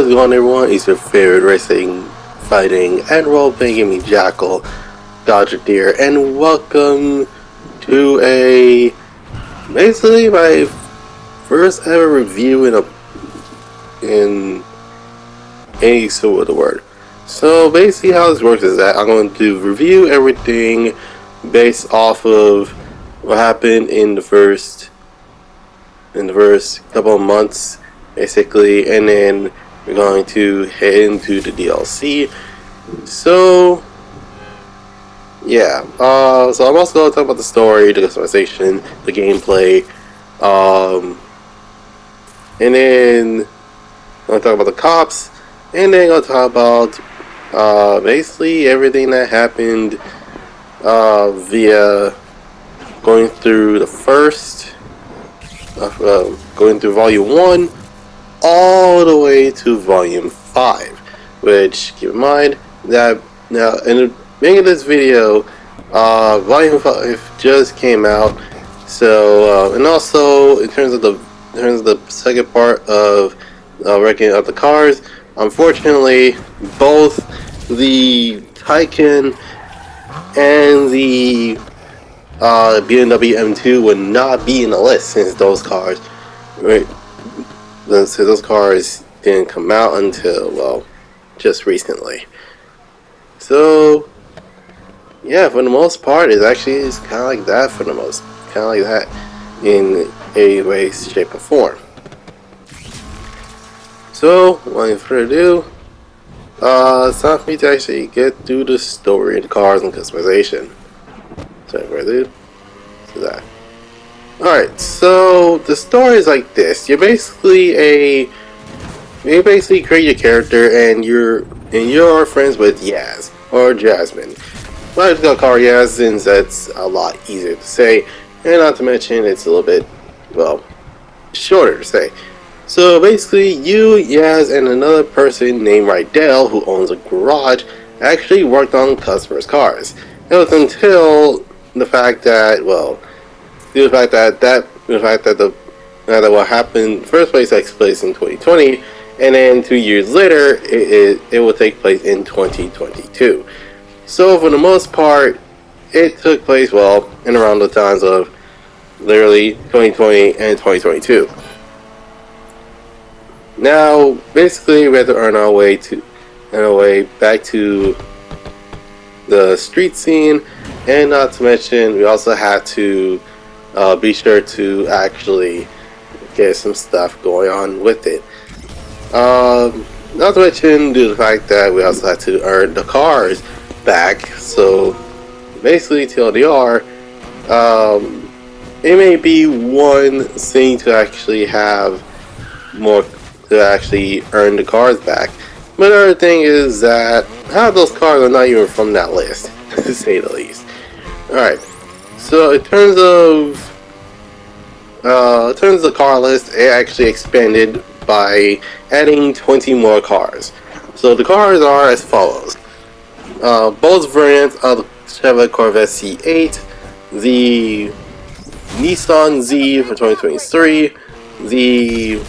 is going on, everyone? It's your favorite racing, fighting, and role-playing gaming Jackal, Dodger Deer, and welcome to basically my first ever review in any sort of the word. So basically how this works is that I'm going to review everything based off of what happened in the first couple of months, basically, and then we're going to head into the DLC. So yeah, so I'm also going to talk about the story, the customization, the gameplay, and then I'm going to talk about the cops, and then I'm going to talk about basically everything that happened via going through the first, going through Volume 1 all the way to Volume 5, which, keep in mind that now in the beginning of this video, Volume 5 just came out. So and also in terms of the second part of wrecking up the cars, unfortunately both the Taycan and the BMW M2 would not be in the list since those cars didn't come out until, well, just recently. So yeah, for the most part, it's kind of like that in a way, shape, or form. So without further ado, it's time for me to actually get through the story of the cars and customization. So without further ado, to that. Alright, so the story is like this. You basically create your character, and you're friends with Yaz or Jasmine. But I just gotta call her Yaz since that's a lot easier to say, and not to mention it's a little bit, well, shorter to say. So basically, you, Yaz, and another person named Rydell, who owns a garage, actually worked on customers' cars. It was until the fact that, well, that what happened in the first place takes place in 2020, and then 2 years later it will take place in 2022. So for the most part, it took place, well, in around the times of literally 2020 and 2022. Now basically we have to earn our way back to the street scene, and not to mention we also had to be sure to actually get some stuff going on with it. Not to mention due to the fact that we also had to earn the cars back. So basically, TLDR, it may be one thing to actually have more to actually earn the cars back, but the other thing is that half those cars are not even from that list, to say the least. Alright, so in terms of the car list, it actually expanded by adding 20 more cars. So the cars are as follows. Both variants of the Chevrolet Corvette C8, the Nissan Z for 2023, the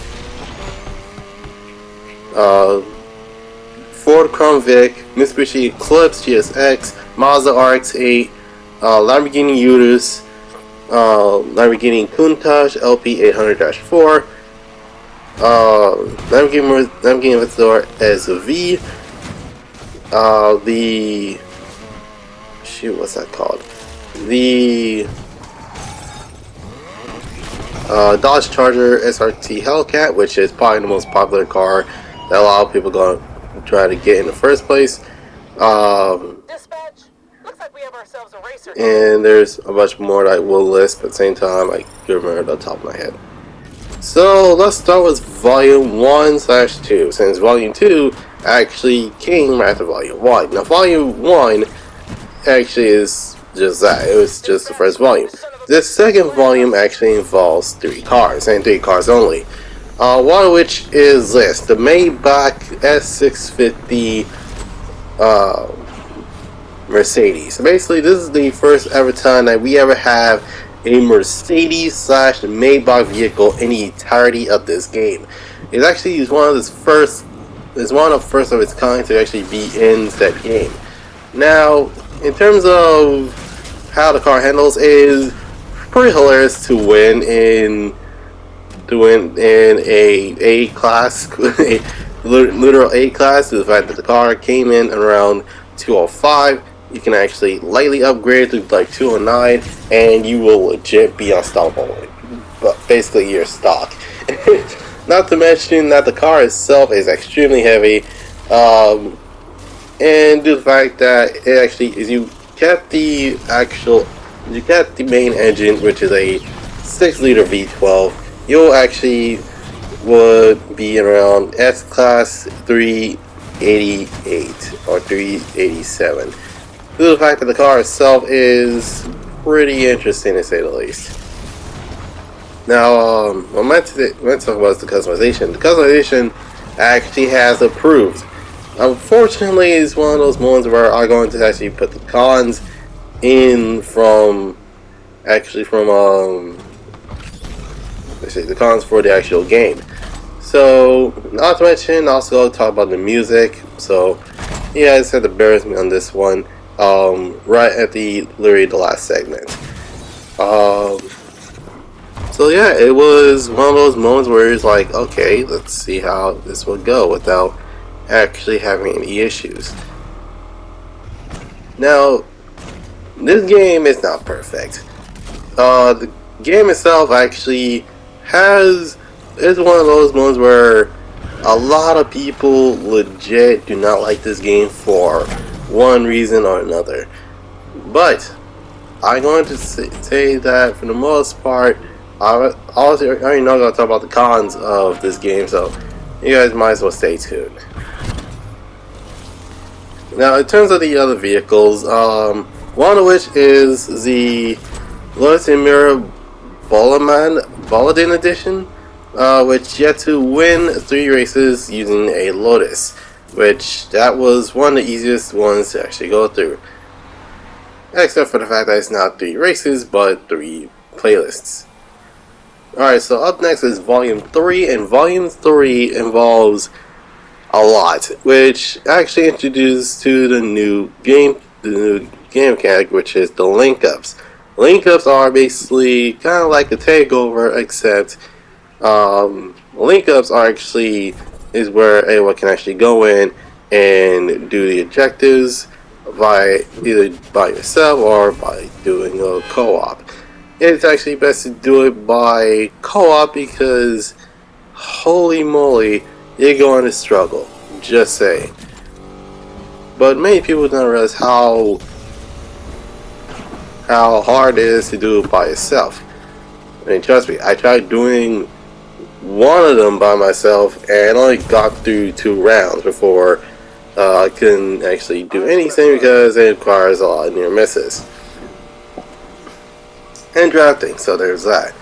Ford Crown Vic, Mitsubishi Eclipse GSX, Mazda RX-8, Lamborghini Urus, Lamborghini Countach LP 800-4, Lamborghini Aventador SV, what's that called? The Dodge Charger SRT Hellcat, which is probably the most popular car that a lot of people gonna try to get in the first place. Dispatch. Looks like we have ourselves a racer. And there's a bunch more that I will list, but at the same time, I can remember the top of my head. So let's start with Volume 1/2, since Volume 2 actually came after Volume 1. Now Volume 1 actually is just that, it was just the first volume. This second volume actually involves 3 cars, and 3 cars only. One of which is this, the Maybach S650 Mercedes. So basically, this is the first ever time that we ever have a Mercedes slash Maybach vehicle in the entirety of this game. It actually is one of the first is one of first of its kind to actually be in that game. Now, in terms of how the car handles, is pretty hilarious to win in a class, a literal A class. The fact that the car came in around 205, you can actually lightly upgrade to like 209, and you will legit be unstoppable. But basically, you're stock. Not to mention that the car itself is extremely heavy, and due to the fact that it actually is you get the main engine, which is a 6-liter V12. You'll actually would be around S class 388 or 387. Due to the fact that the car itself is pretty interesting to say the least. Now, what I meant to talk about is the customization. The customization actually has improved. Unfortunately, it's one of those moments where I'm going to actually put the cons in from let's see, the cons for the actual game. So, not to mention, also talk about the music. So, you guys had to bear with me on this one. Right at literally the last segment. So yeah, it was one of those moments where it's like, okay, let's see how this will go without actually having any issues. Now, this game is not perfect. The game itself actually is one of those moments where a lot of people legit do not like this game for one reason or another. But I'm going to say that for the most part, I already know I'm going to talk about the cons of this game, so you guys might as well stay tuned. Now, in terms of the other vehicles, one of which is the Lotus and Mirror Bolladin Edition, which yet to win 3 races using a Lotus, which that was one of the easiest ones to actually go through. Except for the fact that it's not 3 races, but 3 playlists. Alright, so up next is Volume 3, and Volume 3 involves a lot, which actually introduced to the new game mechanic, which is the link-ups. Link-ups are basically kind of like a takeover, except link-ups are actually is where anyone can actually go in and do the objectives either by yourself or by doing a co-op. It's actually best to do it by co-op because holy moly, you're going to struggle. Just saying. But many people don't realize how hard it is to do it by yourself. I mean, trust me, I tried doing one of them by myself and only got through 2 rounds before I couldn't actually do anything because it requires a lot of near misses. And drafting, so there's that.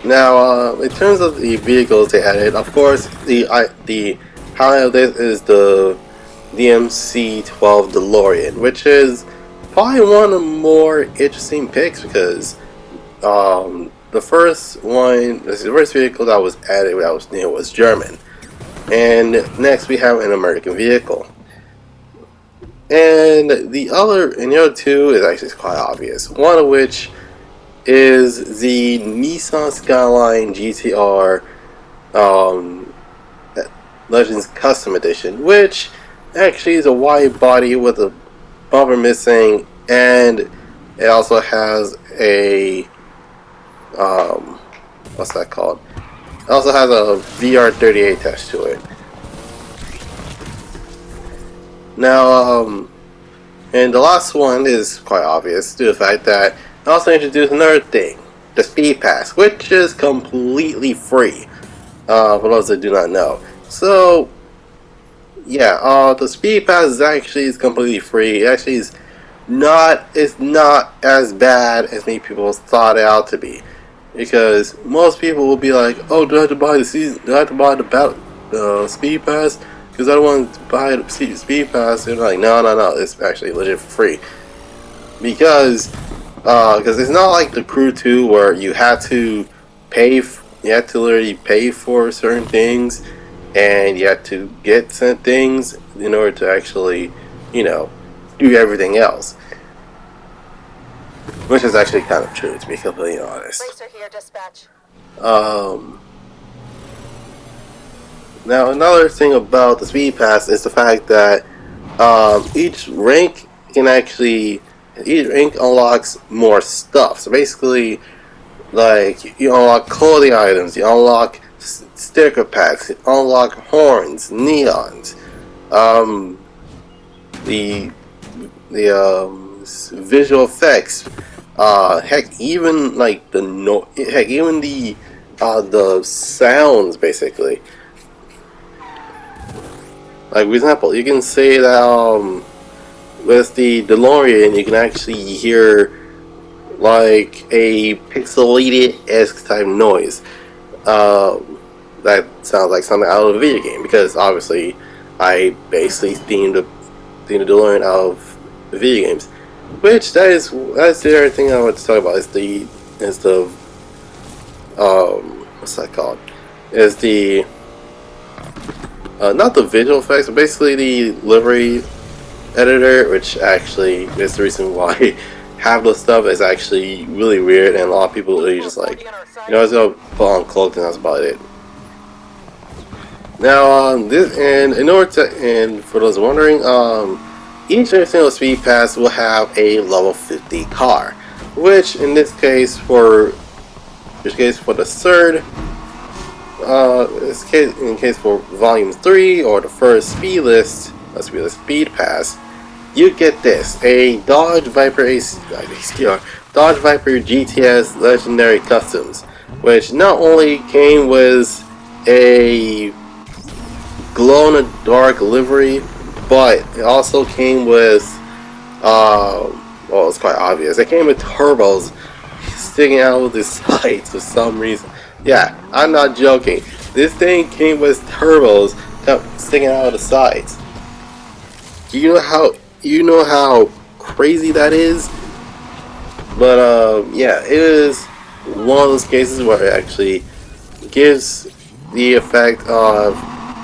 Now, in terms of the vehicles they added, of course, the highlight of this is the DMC-12 DeLorean, which is probably one of the more interesting picks because the first vehicle that was added that was new was German, and next we have an American vehicle. And the other 2 is actually quite obvious. One of which is the Nissan Skyline GTR Legends Custom Edition, which actually is a wide body with a bumper missing, and it also has a what's that called? It also has a VR38 attached to it. Now, and the last one is quite obvious due to the fact that it also introduced another thing, the Speed Pass, which is completely free, for those that do not know. So, yeah, the Speed Pass is completely free. It actually is it's not as bad as many people thought it out to be. Because most people will be like, oh, do I have to buy the Speed Pass? Because I don't want to buy the Speed Pass. They're like, no, it's actually legit for free. Because it's not like the Crew 2 where you had to you have to literally pay for certain things, and you have to get certain things in order to actually, do everything else. Which is actually kind of true, to be completely honest. Racer here, dispatch. Now another thing about the speed pass is the fact that each rank unlocks more stuff. So basically, like, you unlock clothing items, you unlock sticker packs, you unlock horns, neons, the visual effects, heck, even like the sounds, basically. Like, for example, you can say that with the DeLorean, you can actually hear like a pixelated-esque type noise. That sounds like something out of a video game, because obviously I basically themed the DeLorean out of video games. Which that's the other thing I want to talk about is the what's that called? Is the not the visual effects, but basically the livery editor, which actually is the reason why half the stuff is actually really weird, and a lot of people are just like, it's gonna put on cloak and that's about it. Now, and for those wondering, each and every single speed pass will have a level 50 car, which in this case for the third, in case for volume 3 or the first speed pass, you get this: a Dodge Viper Dodge Viper GTS Legendary Customs, which not only came with a glow-in-the-dark livery, but it also came with, well, it's quite obvious. It came with turbos sticking out of the sides for some reason. Yeah, I'm not joking. This thing came with turbos sticking out of the sides. You know how crazy that is? But yeah, it is one of those cases where it actually gives the effect of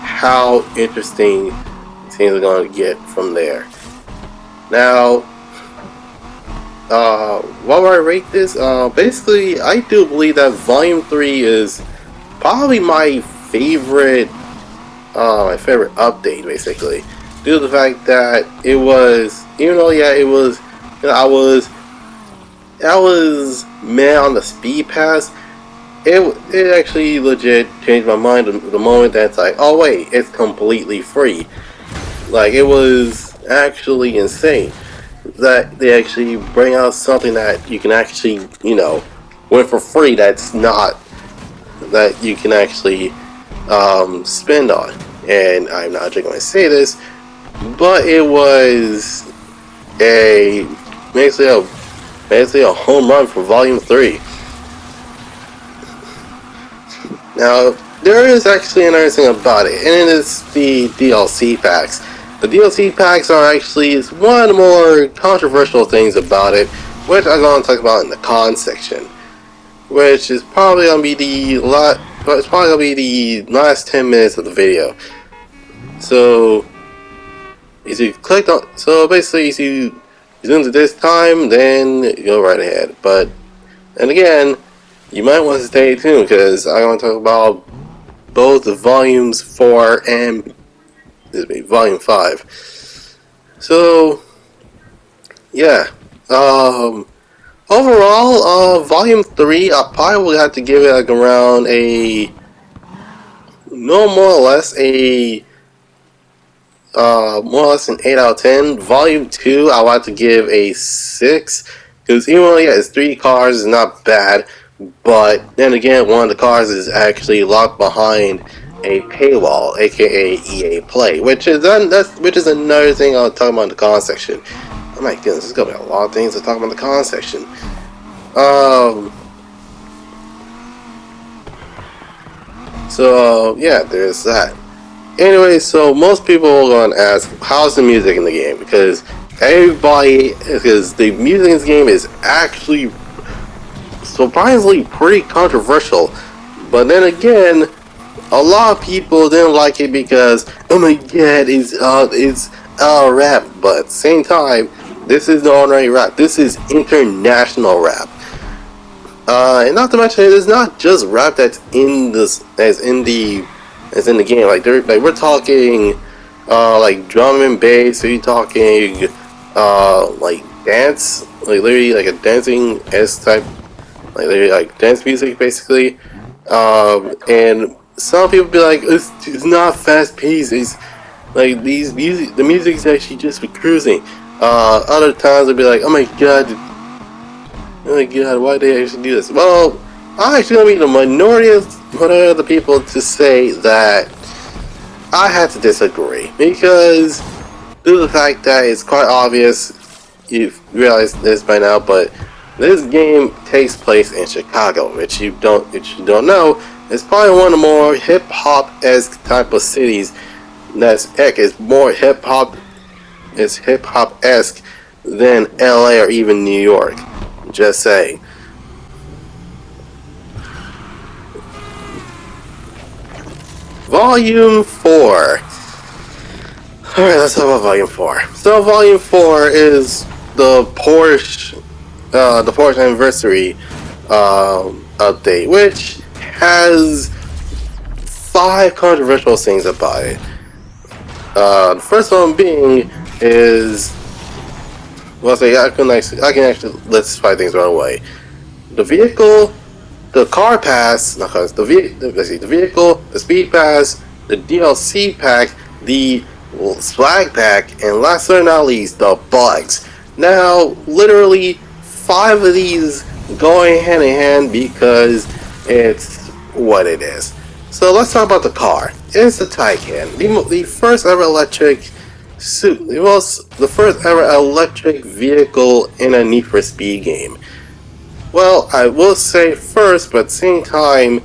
how interesting things are going to get from there. Now, what would I rate this? Basically, I do believe that Volume 3 is probably my favorite update, basically, due to the fact that it was, even though, yeah, it was, I was mad on the speed pass. It actually legit changed my mind the moment that's like, oh wait, it's completely free. Like, it was actually insane that they actually bring out something that you can actually, win for free, that you can actually spend on. And I'm not joking when I say this, but it was basically a home run for Volume 3. Now, there is actually another thing about it, and it is the DLC packs. The DLC packs are actually one of the more controversial things about it, which I'm going to talk about in the cons section, which is probably going to be the last 10 minutes of the video. So, if you clicked on, basically, if you zoom to this time, then go right ahead. And again, you might want to stay tuned, because I'm going to talk about both the volumes 4 and volume 5. So, yeah. Overall, volume 3, I probably would have to give it like around more or less an 8 out of 10. Volume 2, I would have to give a 6, because even though, yeah, it's 3 cars, is not bad. But then again, one of the cars is actually locked behind a paywall, aka EA Play, which is another thing I'll talk about in the con section. Oh my goodness, there's gonna be a lot of things to talk about in the con section. So yeah, there's that. Anyway, so most people are gonna ask, how's the music in the game? Because the music in this game is actually surprisingly pretty controversial. But then again, a lot of people didn't like it because, oh my god, it's rap. But at the same time, this is no ordinary rap. This is international rap. And not to mention, it's not just rap that's in this, as in the game. Like we're talking, like drum and bass. Are you talking, like dance, like literally like a dancing s type, like literally like dance music basically. And some people be like, it's not fast paced. It's like the music's actually just cruising. Other times they'll be like, oh my god, why did they actually do this? Well, I'm actually gonna be the minority of the people to say that I have to disagree because due to the fact that it's quite obvious, you've realized this by now, but this game takes place in Chicago, which you don't know. It's probably one of the more hip hop-esque type of cities. That's heck, it's more hip hop-esque than LA or even New York. Just saying. Volume 4. Alright, let's talk about Volume 4. So, Volume 4 is the Porsche anniversary update, which has 5 controversial things about it. The first one being is, well, I can actually list 5 things right away. The vehicle, the car pass, the vehicle, the speed pass, the DLC pack, the swag pack, and last but not least, the bugs. Now, literally, 5 of these going hand in hand because it's what it is. So let's talk about the car. It's the Taycan, the first ever electric the first ever electric vehicle in a Need for Speed game. Well, I will say first, but at the same time,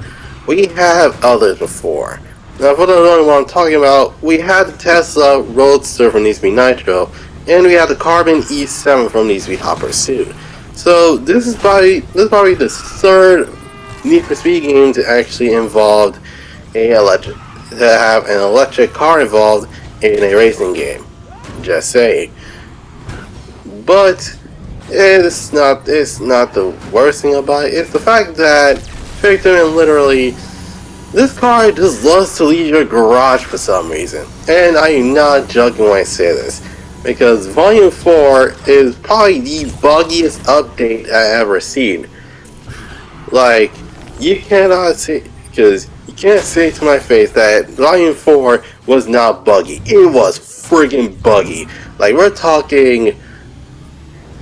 we have others before. Now, for the one I'm talking about, we had the Tesla Roadster from Need for Speed Nitro, and we had the Carbon E7 from Need for Speed Hot Pursuit. So this is probably the third Need for Speed game to actually involve to have an electric car involved in a racing game. Just saying. But it's not the worst thing about it. It's the fact that Victor and literally this car just loves to leave your garage for some reason. And I am not joking when I say this. Because Volume 4 is probably the buggiest update I ever seen. Like, you cannot say, because you can't say to my face that Volume 4 was not buggy. It was friggin' buggy. Like, we're talking,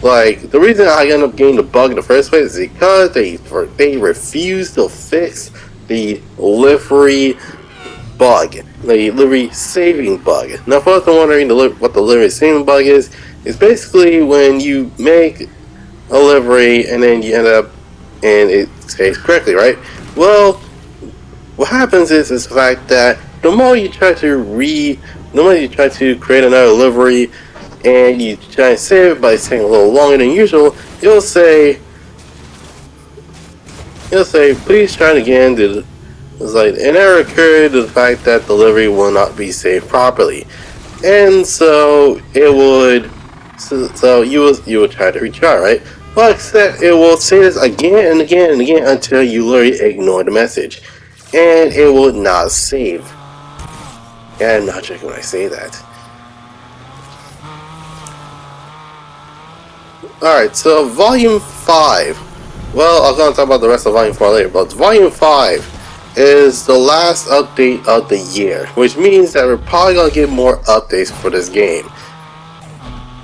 like, the reason I ended up getting the bug in the first place is because they refused to fix the livery bug, the livery saving bug. Now, for those wondering what the livery saving bug is basically when you make a livery and then you end up and it saves correctly, right? Well, what happens is the fact that the more you try to create another livery and you try to save it by taking a little longer than usual, you'll say, please try it again. It's like an error occurred to the fact that the livery will not be saved properly, and so it would. So you would try to retry, right? Well, except it will say this again and again and again until you literally ignore the message, and it will not save. And I'm not joking when I say that. Alright, so Volume 5. Well, I'm going to talk about the rest of Volume 4 later, but Volume 5 is the last update of the year, which means that we're probably going to get more updates for this game.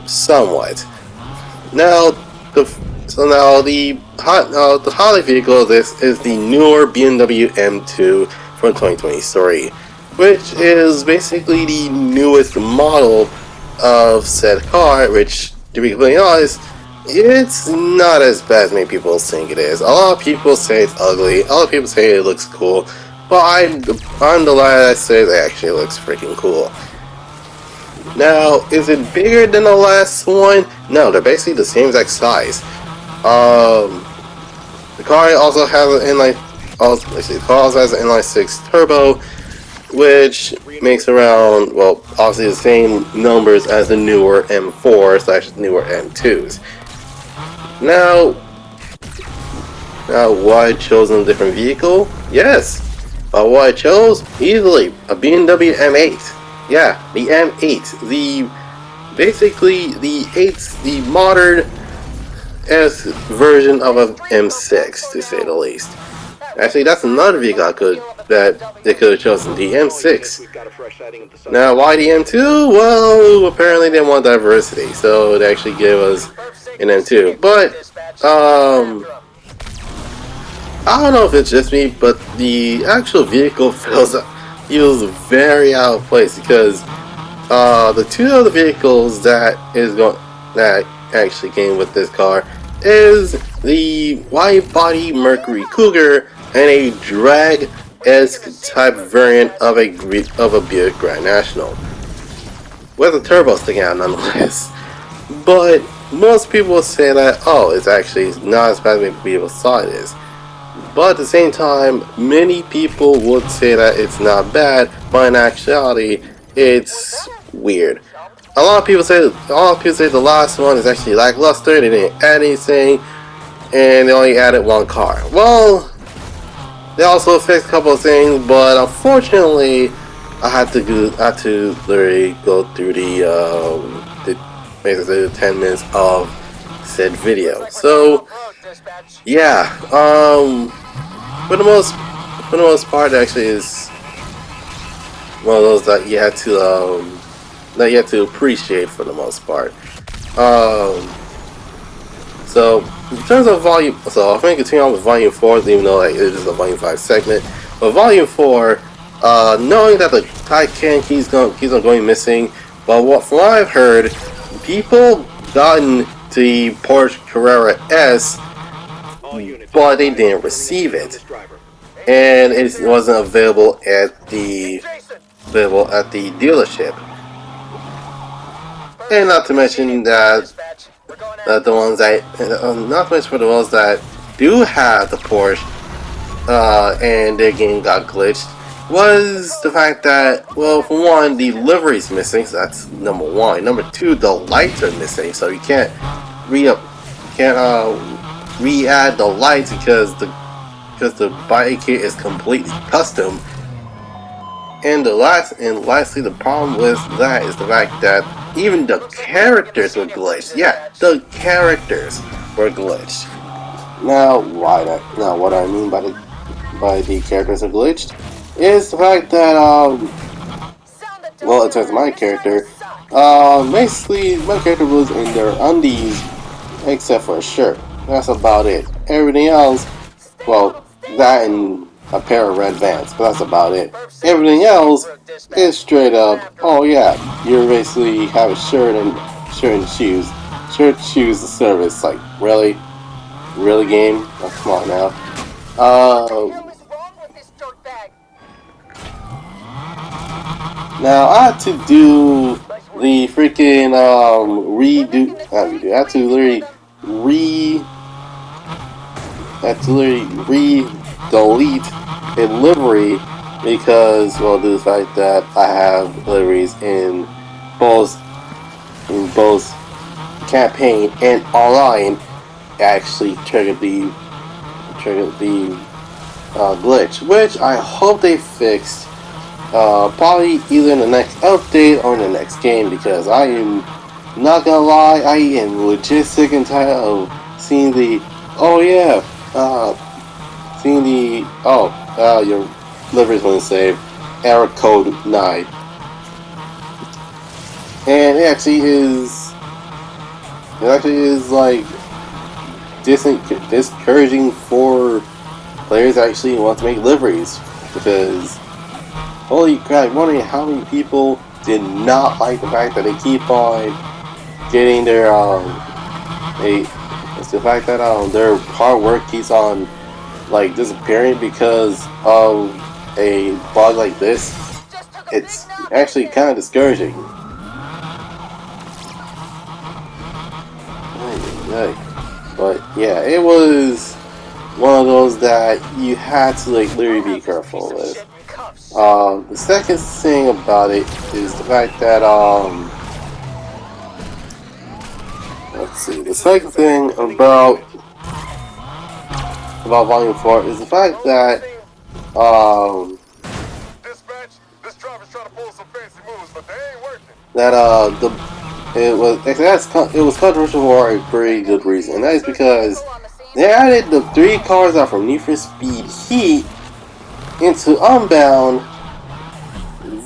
Somewhat. Now, the holiday vehicle of this is the newer BMW M2 from 2023, which is basically the newest model of said car, which, to be completely honest, it's not as bad as many people think it is. A lot of people say it's ugly, a lot of people say it looks cool, but I'm the lad that says it actually looks freaking cool. Now, is it bigger than the last one? No, they're basically the same exact size. The car also has an inline. Also, let's see, the car also has an inline six turbo, which makes around, well, obviously the same numbers as the newer M4 slash newer M2s. Now, why I chose a different vehicle? Yes, but what I chose easily a BMW M8. Yeah, the M8, basically the modern S version of an M6, to say the least. Actually, that's another vehicle they could have chosen, the M6. Now, why the M2? Well, apparently they want diversity, so they actually gave us an M2. But, I don't know if it's just me, but the actual vehicle feels very out of place because the two other vehicles that actually came with this car is the wide body Mercury Cougar and a drag-esque type variant of a Buick Grand National, with a turbo sticking out nonetheless. But most people say that, oh, it's actually not as bad as people thought it is. But at the same time, many people would say that it's not bad, but in actuality, it's weird. A lot of people say the last one is actually lackluster. They didn't add anything, and they only added one car. Well, they also fixed a couple of things, but unfortunately, I had to literally go through basically the 10 minutes of said video. So yeah, for the most part, actually is one of those that you have to appreciate for the most part. So in terms of volume, so I'm going to continue on with volume 4, even though like, it is a volume 5 segment. But volume 4, knowing that the Taycan keys going missing, but from what I've heard, people gotten the Porsche Carrera S, but they didn't receive it, and it wasn't available at the dealership. And not to mention that the ones that, not to mention for the ones that do have the Porsche, and their game got glitched, was the fact that, well, for one, the livery's missing, so that's number one. Number two, the lights are missing, so you can't re-add the lights because the bike kit is completely custom. And lastly, the problem with that is the fact that even the characters were glitched. Yeah, the characters were glitched. Now, what I mean by the characters are glitched is the fact that well, in terms of my character, basically my character was in their undies except for a shirt. That's about it. Everything else, well, that and a pair of red Vans, but that's about it. Everything else is straight up, oh yeah, you basically have a shirt and shoes. Shirt, shoes, the service. Like, really? Really, game? Oh, come on now. Now I had to do the freaking I had to literally delete a livery because, well, due to the fact that I have liveries in both campaign and online, actually triggered the glitch, which I hope they fixed. Probably either in the next update or in the next game, because I am not gonna lie, I am legit sick and tired of seeing the your livery's been saved, error code 9. And it actually is like discouraging for players that actually want to make liveries, because holy crap, I'm wondering how many people did not like the fact that they keep on getting their it's the fact that their hard work keeps on like disappearing because of a bug like this. It's actually kind of discouraging. But yeah, it was one of those that you had to like literally be careful with. The second thing about it is the fact that let's see. The second thing about Volume 4 is the fact that Dispatch, this driver's trying to pull some fancy moves, but they ain't working. that it was controversial for a pretty good reason, and that is because they added the 3 cars out from Need for Speed Heat into Unbound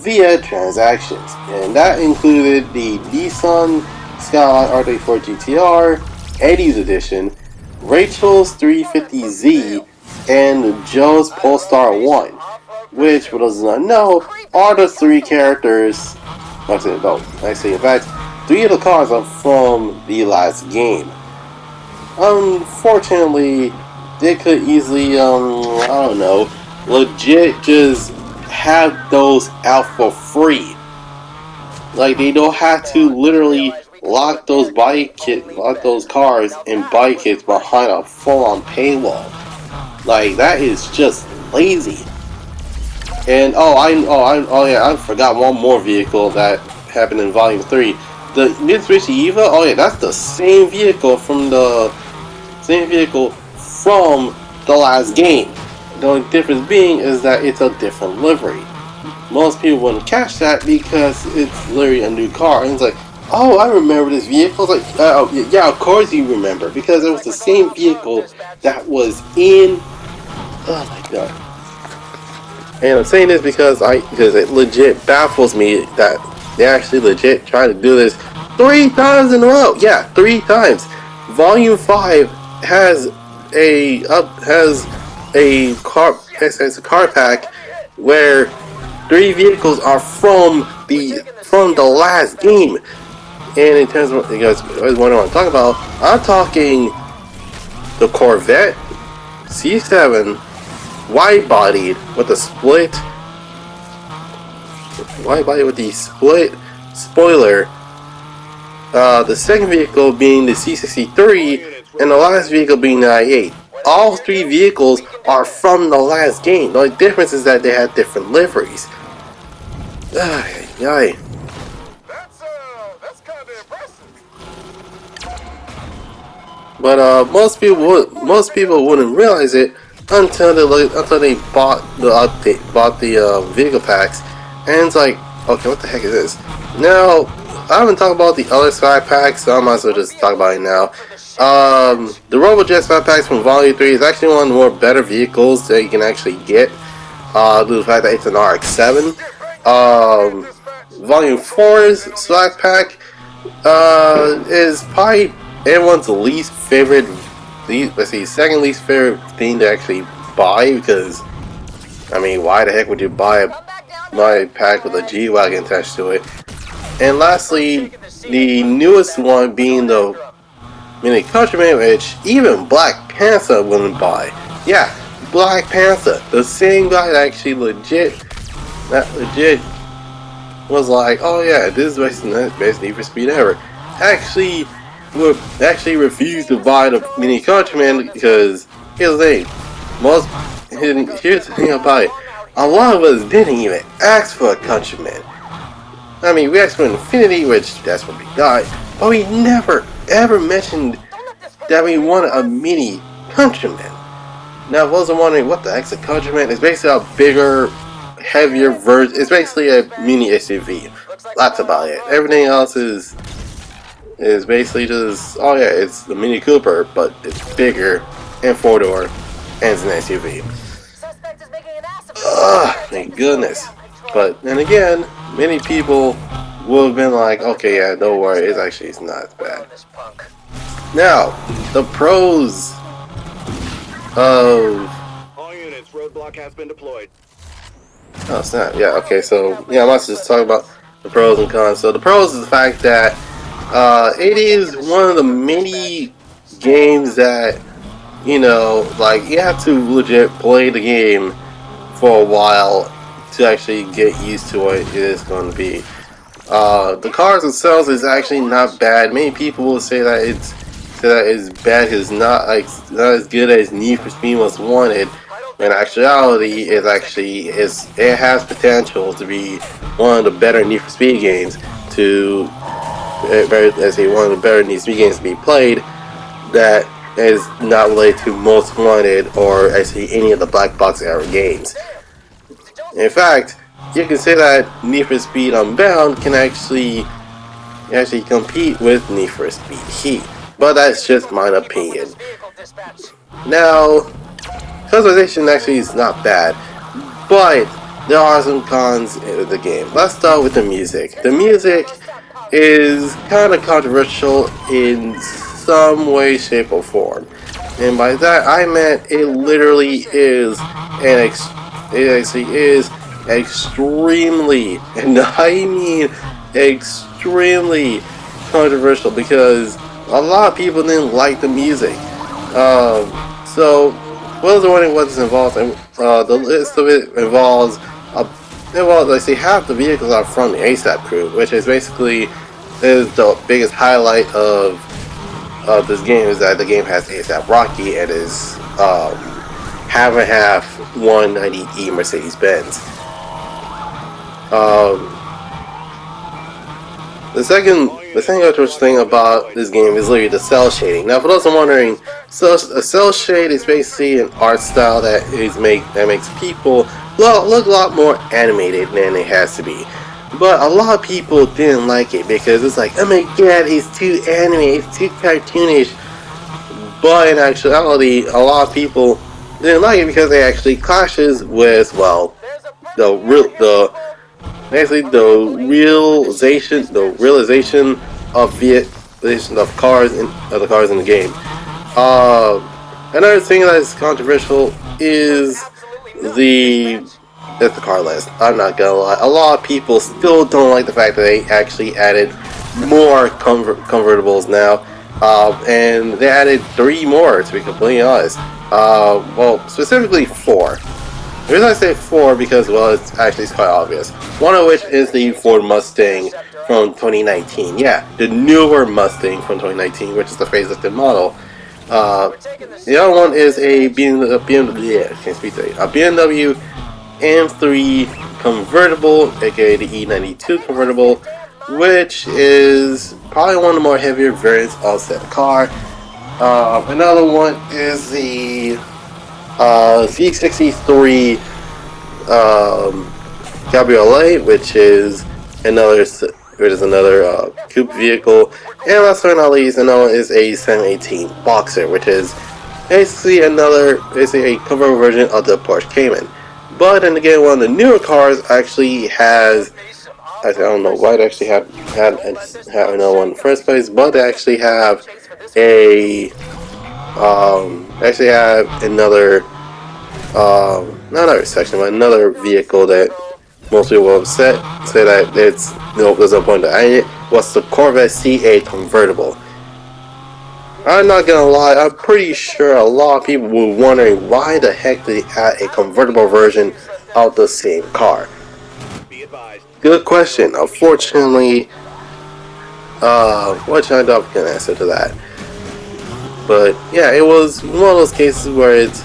via transactions, and that included the Nissan Skyline R34 GTR, Eddie's Edition, Rachel's 350Z, and Joe's Polestar 1, which, for those who don't know, are the 3 characters. In fact, 3 of the cars are from the last game. Unfortunately, they could easily, I don't know, legit just have those out for free. Like, they don't have to literally lock those cars and bike kits behind a full-on paywall. Like, that is just lazy. And I forgot one more vehicle that happened in Volume 3. The Mitsubishi Eva, that's the same vehicle from the last game. The only difference being is that it's a different livery. Most people wouldn't catch that because it's literally a new car, and it's like, oh, I remember this vehicle. It's like, yeah, of course you remember, because it was the same vehicle that was in. Oh my god. And I'm saying this because it legit baffles me that they actually legit try to do this 3 times in a row. Yeah, 3 times. Volume 5 has a car pack where 3 vehicles are from the last game. And in terms of, you guys always wonder what I'm talking about, I'm talking the Corvette C7 wide-bodied with the split spoiler. The second vehicle being the C63, and the last vehicle being the I-8. All 3 vehicles are from the last game. The only difference is that they had different liveries. Yay. That's kind of impressive. But most people wouldn't realize it until they bought the vehicle packs, and it's like, okay, what the heck is this? Now, I haven't talked about the other sky packs, so I might as well just talk about it now. The RoboJet sky packs from Volume 3 is actually one of the more better vehicles that you can actually get, due to the fact that it's an RX-7. Volume 4's swag pack is probably everyone's least favorite, second least favorite thing to actually buy, because, I mean, why the heck would you buy a pack with a G-Wagon attached to it? And lastly, the newest one being the Mini Countryman, which even Black Panther wouldn't buy. Yeah, Black Panther, the same guy that actually legit was like, oh yeah, this is the best Need for Speed ever. Actually refused to buy the Mini Countryman because here's the thing. Here's the thing about it. A lot of us didn't even ask for a Countryman. I mean, we asked for Infinity, which that's what we got, but we never ever mentioned that we wanted a Mini Countryman. Now, if I was wondering what the heck's a Countryman, it's basically a bigger, heavier version. It's basically a mini SUV. That's about it. Everything else is basically just, oh yeah, it's the Mini Cooper, but it's bigger and 4-door, and it's an SUV. Thank goodness. But then again, many people would have been like, okay, yeah, don't worry, it's not as bad. Now, the pros of... All units, roadblock has been deployed. Oh snap, yeah, okay, so, yeah, I must just talk about the pros and cons. So the pros is the fact that it is one of the many games that, you know, like, you have to legit play the game for a while to actually get used to what it is going to be. The cars themselves is actually not bad. Many people will say that it's say that it's bad because it's not as good as Need for Speed Most Wanted. In actuality, it has potential to be one of the better Need for Speed games to let's say one of the better Need for Speed games to be played that is not related to Most Wanted or actually any of the Black Box era games. In fact, you can say that Need for Speed Unbound can actually compete with Need for Speed Heat, but that's just my opinion. Now, customization actually is not bad, but there are some cons with the game. Let's start with the music. The music is kind of controversial in some way, shape, or form. And by that I meant it literally is it actually is extremely, and I mean extremely controversial because a lot of people didn't like the music. So, what is wondering what's involved? The list of it involves let's see, half the vehicles are from the ASAP crew, which is basically is the biggest highlight of this game is that the game has ASAP Rocky and is half and half 190E Mercedes Benz. The second interesting thing about this game is literally the cell shading. Now, for those who are wondering, a cell shade is basically an art style that makes people look a lot more animated than it has to be. But a lot of people didn't like it because it's like, oh my god, it's too animated, it's too cartoonish. But in actuality, a lot of people didn't like it because it actually clashes with, well, the realization of the cars in the game. Another thing that is controversial is the car list. I'm not gonna lie, a lot of people still don't like the fact that they actually added more convertibles now, and they added 3 more to be completely honest. Well, specifically 4. The reason I say 4 because, well, it's quite obvious. One of which is the Ford Mustang from 2019. Yeah, the newer Mustang from 2019, which is the facelifted model. The other one is a BMW M3 convertible, aka the E92 convertible, which is probably one of the more heavier variants of said car. Another one is the Z63 Cabriolet, which is another coupe vehicle, and last but not least, another is a 718 Boxer, which is basically a convertible version of the Porsche Cayman. But then again, one of the newer cars actually has, I don't know why it actually had another one in the first place, but they actually have not another section, but another vehicle that most people were upset, say that there's no point to add it, was the Corvette C8 convertible. I'm not gonna lie, I'm pretty sure a lot of people were wondering why the heck they add a convertible version of the same car. Good question. Unfortunately, what should I can answer to that? But yeah, it was one of those cases where it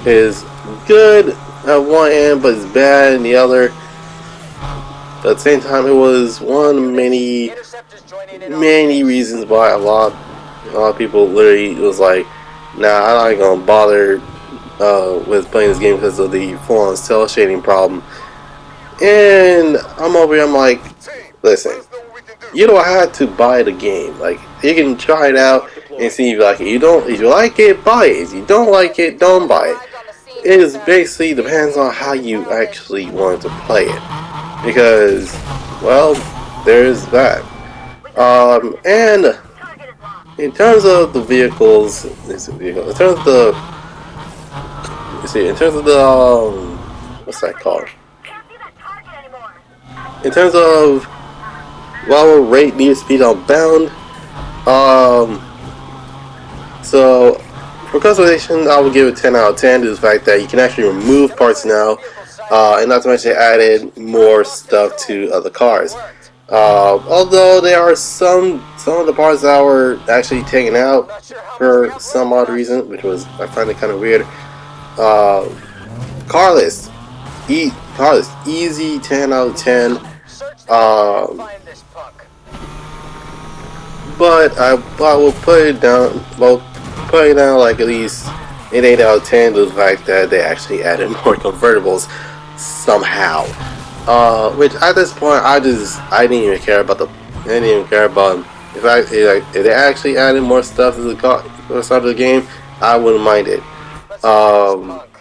is good at one end, but it's bad in the other. But at the same time, it was one of many reasons why a lot of people literally was like, nah, I'm not gonna bother with playing this game because of the full-on cell shading problem. And I'm over here, I'm like, listen, you don't have to buy the game. Like, you can try it out and see if you like it. If you like it, buy it. If you don't like it, don't buy it. It is basically depends on how you actually want to play it. Because, well, there's that. And in terms of the vehicles, what's that called? In terms of what will rate Need for Speed Unbound, so for customization, I would give it 10 out of 10 due to the fact that you can actually remove parts now, and not to mention they added more stuff to other cars. Although there are some some of the parts that were actually taken out Not sure how much we for have some left odd in us. reason, which was I find it kind of weird. Carlos, Carlos, easy 10 out of 10. Search the area and find this punk. But I will put it down. Well, put it down like at least an 8 out of 10 to the fact that they actually added more convertibles somehow. Which at this point I didn't even care about I didn't even care about if they actually added more stuff to the start of the game. I wouldn't mind it. Let's find this punk.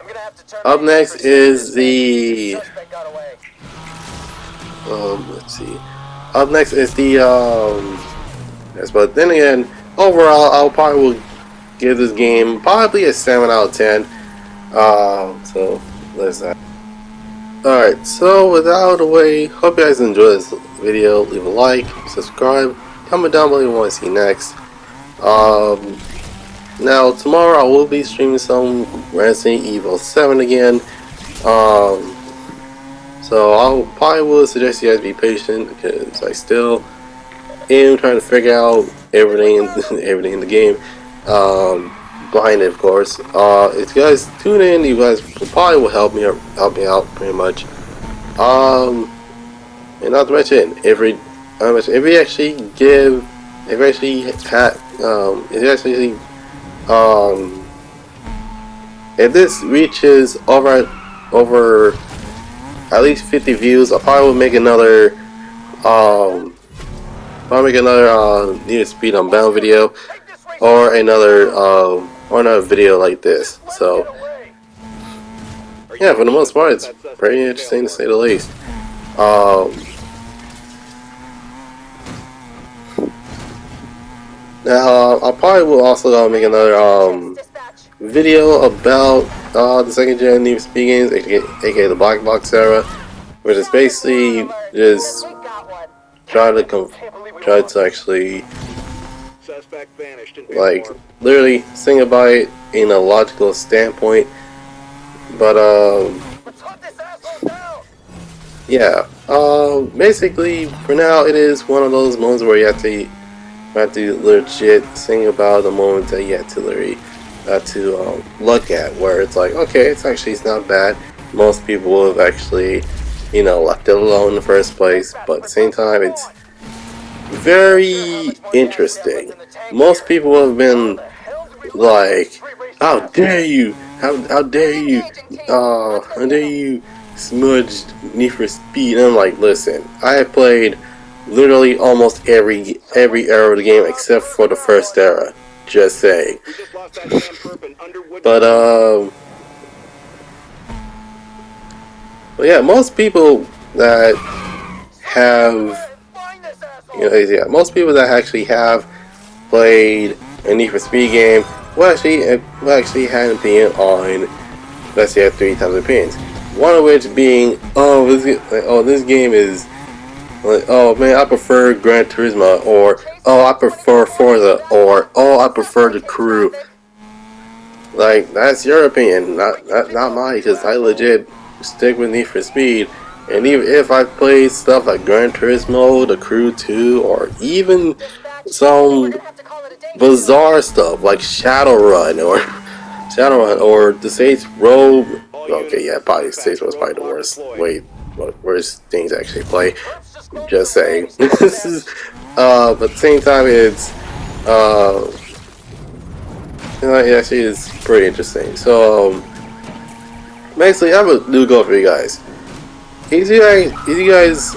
I'm gonna have to Up terminate next this pursuit is as the suspect got away. let's see. Up next is the yes, but then again, overall, I'll probably will give this game probably a 7 out of 10. So there's that. Alright, so without the way, hope you guys enjoyed this video. Leave a like, subscribe, comment down below what you want to see next. Now tomorrow I will be streaming some Resident Evil 7 again. So I probably will suggest you guys be patient because I still am trying to figure out everything everything in the game. Behind it, of course. If you guys tune in, you guys probably will help me out pretty much. And not to mention, if we actually give, if we actually had, if this reaches over at least 50 views, I'll probably will make another Need for Speed Unbound video or another video like this. So yeah, for the most part, it's pretty interesting to say the least. Now I probably will also make another video about the second gen Need for Speed games, aka the Black Box era, which is basically just try to actually like literally think about it in a logical standpoint. But yeah, basically for now it is one of those moments where you have to legit think about the moment that you have to literally look at, where it's like, okay, it's not bad. Most people will have actually, left it alone in the first place, but at the same time it's very interesting. Most people have been like, how dare you, how dare you smudge Need for Speed. And I'm like, listen, I have played literally almost every era of the game except for the first era, just saying. But yeah, most people that have most people that actually have played a Need for Speed game will actually have an opinion on, let's say, 3 types of opinions. One of which being, this game is like, oh man, I prefer Gran Turismo, or oh, I prefer Forza, or oh, I prefer the Crew. Like, that's your opinion, not mine, because I legit stick with Need for Speed. And even if I play stuff like Gran Turismo, the Crew 2, or even some bizarre stuff like Shadowrun or the Saints Row. Okay, yeah, probably Saints Row was probably the worst things to actually play. Just saying. This is, but at the same time, it's it actually is pretty interesting. So basically, I have a new goal for you guys. If you guys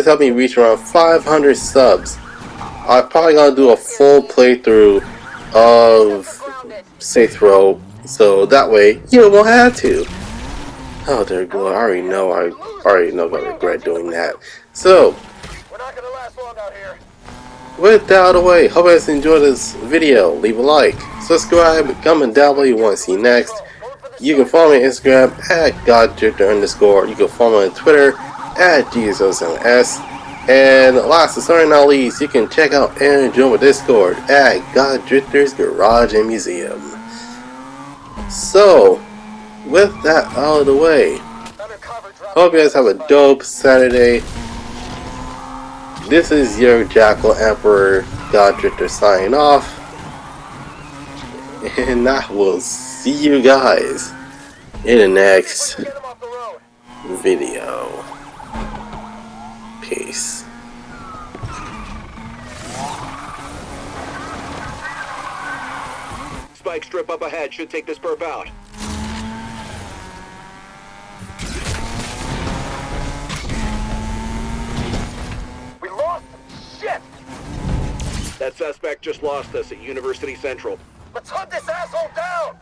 help me reach around 500 subs, I'm probably gonna do a full playthrough of Saints Row, so that way you won't have to. Oh dear God, I already know I'm gonna regret doing that. So, We're not gonna last long out here. with that out of the way, hope you guys enjoyed this video. Leave a like, subscribe, comment down below what you want to see next. You can follow me on Instagram at GodDrifter_. You can follow me on Twitter at Jesus07S. And last but certainly not least, you can check out and join my Discord at GodDrifter's Garage and Museum. So, with that out of the way, hope you guys have a dope Saturday. this is your Jackal Emperor Godritter signing off, and I will see you guys in the next Get him off the road. video. Peace. Spike strip up ahead should take this perp out. We lost him. Shit! That suspect just lost us at University Central. Let's hunt this asshole down!